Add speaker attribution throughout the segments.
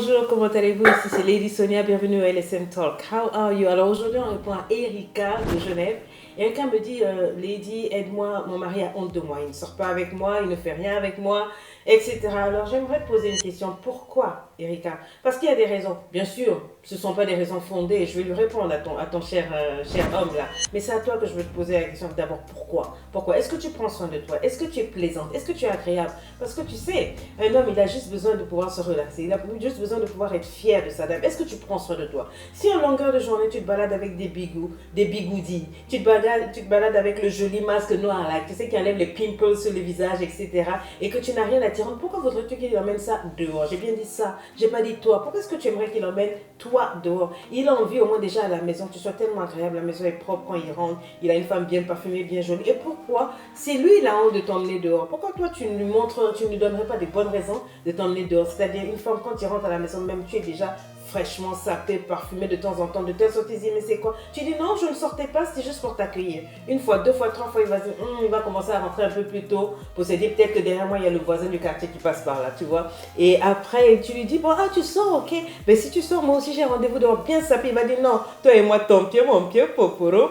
Speaker 1: bonjour, comment allez-vous? Ici c'est Lady Sonia, bienvenue à LSM Talk. How are you? Alors aujourd'hui on répond à Erika de Genève. Erika me dit, Lady, aide-moi, mon mari a honte de moi, il ne sort pas avec moi, il ne fait rien avec moi, etc. Alors j'aimerais te poser une question, pourquoi Erika? Parce qu'il y a des raisons, bien sûr, ce ne sont pas des raisons fondées, je vais lui répondre à ton cher homme là. Mais c'est à toi que je veux te poser la question d'abord, pourquoi? Pourquoi? Est-ce que tu prends soin de toi? Est-ce que tu es plaisante? Est-ce que tu es agréable? Parce que tu sais, un homme il a juste besoin de pouvoir se relaxer, il a juste besoin de pouvoir être fier de sa dame. Est-ce que tu prends soin de toi? Si en longueur de journée tu te balades avec des bigoudis, tu te balades avec le joli masque noir là, tu sais qui enlève les pimples sur le visage, etc. et que tu n'as rien à tirer, pourquoi voudrais-tu qu'il emmène ça dehors? J'ai bien dit ça, j'ai pas dit toi. Pourquoi est-ce que tu aimerais qu'il emmène toi dehors? Il a envie au moins déjà à la maison, tu sois tellement agréable, la maison est propre quand il rentre, il a une femme bien parfumée, bien jolie. Et pourquoi? C'est lui il a honte de t'emmener dehors. Pourquoi toi tu ne lui donnerais pas des bonnes raisons de t'emmener dehors? C'est-à-dire une femme quand il rentre à la maison, même tu es déjà fraîchement sapé, parfumé de temps en temps, de telle sorte qu'il dit mais c'est quoi? Tu dis non, je ne sortais pas, c'était juste pour t'accueillir. Une fois, deux fois, trois fois, il va dire il va commencer à rentrer un peu plus tôt pour se dire peut-être que derrière moi il y a le voisin du quartier qui passe par là, tu vois. Et après tu lui dis bon tu sors, ok, mais si tu sors moi aussi j'ai rendez-vous dehors bien sapé. Il va dire non, toi et moi ton pied mon pied,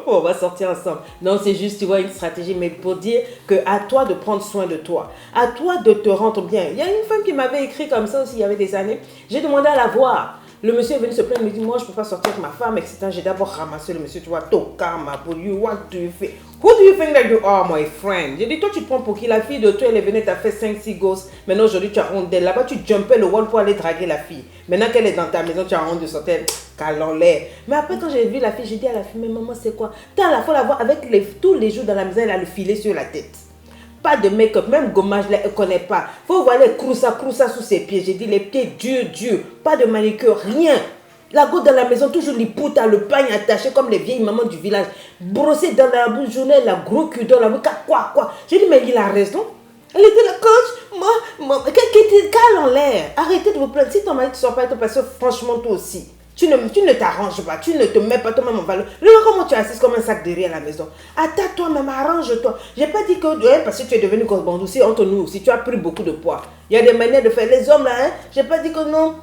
Speaker 1: on va sortir ensemble. Non, c'est juste tu vois une stratégie, mais pour dire que à toi de prendre soin de toi, à toi de te rendre bien. Il y a une femme qui m'avait écrit comme ça aussi il y avait des années, j'ai demandé à la voir. Le monsieur est venu se plaindre, il me dit, moi je ne peux pas sortir avec ma femme, etc. J'ai d'abord ramassé le monsieur, tu vois, Toka, ma you, what do you think? Who do you think that you are, my friend? J'ai dit, toi tu te prends pour qui? La fille de toi, elle est venue, t'as fait 5-6 gosses. Maintenant aujourd'hui tu as honte d'elle. Là-bas tu jumpais le wall pour aller draguer la fille. Maintenant qu'elle est dans ta maison, tu as honte de sortir, qu'elle en l'air. Mais après quand j'ai vu la fille, j'ai dit à la fille, mais maman c'est quoi? T'as à la fois la voir avec tous les jours dans la maison, elle a le filet sur la tête. Pas de make-up, même gommage, elle ne connaît pas. Faut voir les croussa sous ses pieds. J'ai dit les pieds durs. Pas de manicure, rien. La goutte dans la maison, toujours les poutres, le pagne attaché comme les vieilles mamans du village. Brossé dans la bouche, journée, la gros cul dans la bouche, quoi. J'ai dit, mais il a raison. Elle était là, coach, moi, calme en l'air. Arrêtez de vous plaindre. Si ton mari ne sort pas, parce que franchement, toi aussi. Tu ne t'arranges pas, tu ne te mets pas toi-même en valeur. Regarde comment tu es assise comme un sac de riz à la maison. Attends toi-même, arrange-toi. J'ai pas dit que parce que tu es devenu gosse aussi entre nous, si tu as pris beaucoup de poids. Il y a des manières de faire. Les hommes là, j'ai pas dit que non.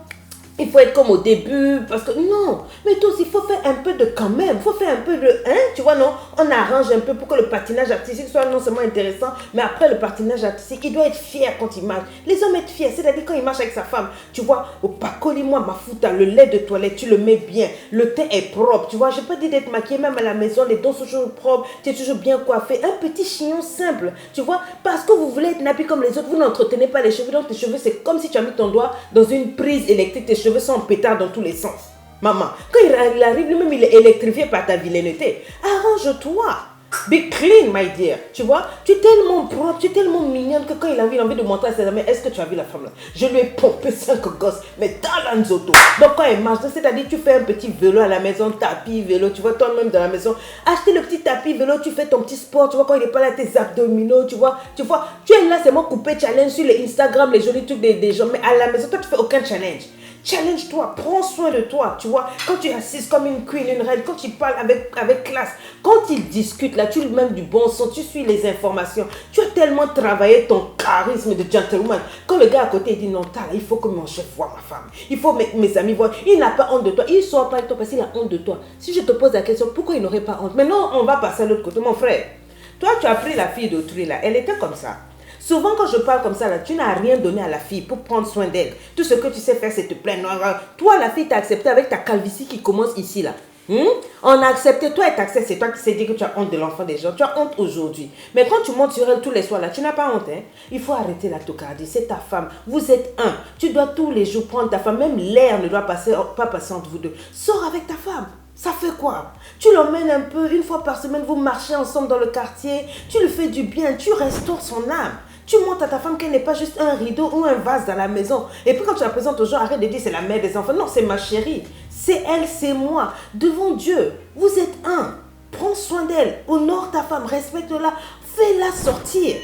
Speaker 1: Il faut être comme au début, parce que non, mais toi aussi, il faut faire un peu de quand même, il faut faire un peu de, tu vois, non, on arrange un peu pour que le patinage artistique soit non seulement intéressant, mais après le patinage artistique, il doit être fier quand il marche. Les hommes être fiers, c'est-à-dire quand il marche avec sa femme, tu vois, au pacoli-moi, ma fouta, le lait de toilette, tu le mets bien, le teint est propre, tu vois, j'ai pas dit d'être maquillée, même à la maison, les dents sont toujours propres, tu es toujours bien coiffé, un petit chignon simple, tu vois, parce que vous voulez être nappé comme les autres, vous n'entretenez pas les cheveux, donc tes cheveux, c'est comme si tu as mis ton doigt dans une prise électrique, tes cheveux sont en pétard dans tous les sens. Maman, quand il arrive, lui-même, il est électrifié par ta vilaineté. Arrange-toi. Be clean, my dear. Tu vois, tu es tellement propre, tu es tellement mignonne que quand il a envie de montrer à ses amis, est-ce que tu as vu la femme là? Je lui ai pompé 5 gosses, mais dans l'anzoto. Donc quand elle marche, c'est-à-dire tu fais un petit vélo à la maison, tapis, vélo, tu vois, toi-même dans la maison, acheter le petit tapis, vélo, tu fais ton petit sport, tu vois, quand il est pas là, tes abdominaux, tu vois, tu es là, c'est moi coupé challenge sur les Instagram, les jolis trucs des gens, mais à la maison, toi, tu fais aucun challenge. Challenge-toi, prends soin de toi, tu vois. Quand tu es assise comme une queen, une reine, quand tu parles avec classe, quand ils discutent, là, tu mets du bon sens, tu suis les informations. Tu as tellement travaillé ton charisme de gentleman. Quand le gars à côté dit non, il faut que mon chef voie ma femme. Il faut que mes amis voient. Il n'a pas honte de toi. Il ne sort pas avec toi parce qu'il a honte de toi. Si je te pose la question, pourquoi il n'aurait pas honte? Maintenant, on va passer à l'autre côté. Mon frère, toi, tu as pris la fille d'autrui, là. Elle était comme ça. Souvent, quand je parle comme ça, là, tu n'as rien donné à la fille pour prendre soin d'elle. Tout ce que tu sais faire, c'est te plaindre. Toi, la fille t'a accepté avec ta calvitie qui commence ici, là. On a accepté, toi, elle t'accepte. C'est toi qui sais dire que tu as honte de l'enfant des gens. Tu as honte aujourd'hui. Mais quand tu montes sur elle tous les soirs, là, tu n'as pas honte. Il faut arrêter la tocardie. C'est ta femme. Vous êtes un. Tu dois tous les jours prendre ta femme. Même l'air ne doit pas passer entre vous deux. Sors avec ta femme. Ça fait quoi? Tu l'emmènes un peu, une fois par semaine, vous marchez ensemble dans le quartier. Tu lui fais du bien. Tu restaures son âme. Tu montres à ta femme qu'elle n'est pas juste un rideau ou un vase dans la maison. Et puis quand tu la présentes aux gens, arrête de dire c'est la mère des enfants. Non, c'est ma chérie. C'est elle, c'est moi. Devant Dieu, vous êtes un. Prends soin d'elle. Honore ta femme. Respecte-la. Fais-la sortir.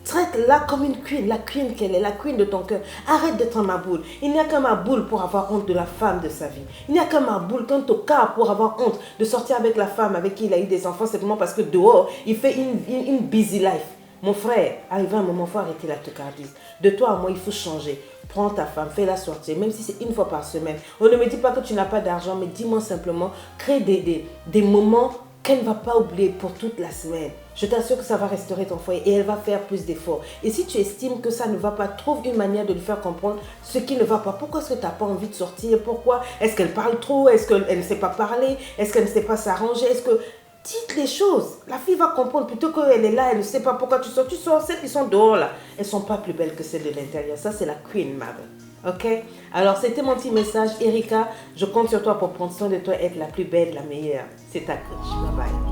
Speaker 1: Traite-la comme une queen, la queen qu'elle est, la queen de ton cœur. Arrête d'être un maboule. Il n'y a qu'un maboule pour avoir honte de la femme de sa vie. Il n'y a qu'un maboule, qu'un tocard pour avoir honte de sortir avec la femme avec qui il a eu des enfants simplement parce que dehors, il fait une busy life. Mon frère, arrivé à un moment, il faut arrêter la tocardise. De toi à moi, il faut changer. Prends ta femme, fais-la sortir, même si c'est une fois par semaine. On ne me dit pas que tu n'as pas d'argent, mais dis-moi simplement, crée des moments qu'elle ne va pas oublier pour toute la semaine. Je t'assure que ça va restaurer ton foyer et elle va faire plus d'efforts. Et si tu estimes que ça ne va pas, trouve une manière de lui faire comprendre ce qui ne va pas. Pourquoi est-ce que tu n'as pas envie de sortir? Pourquoi? Est-ce qu'elle parle trop? Est-ce qu'elle ne sait pas parler? Est-ce qu'elle ne sait pas s'arranger? Est-ce que... Dites les choses. La fille va comprendre plutôt qu'elle est là, elle ne sait pas pourquoi tu sors. Tu sors, celles qui sont dehors là, elles ne sont pas plus belles que celles de l'intérieur. Ça, c'est la Queen Mother. Ok? Alors, c'était mon petit message. Erika, je compte sur toi pour prendre soin de toi, être la plus belle, la meilleure. C'est ta coach. Bye bye.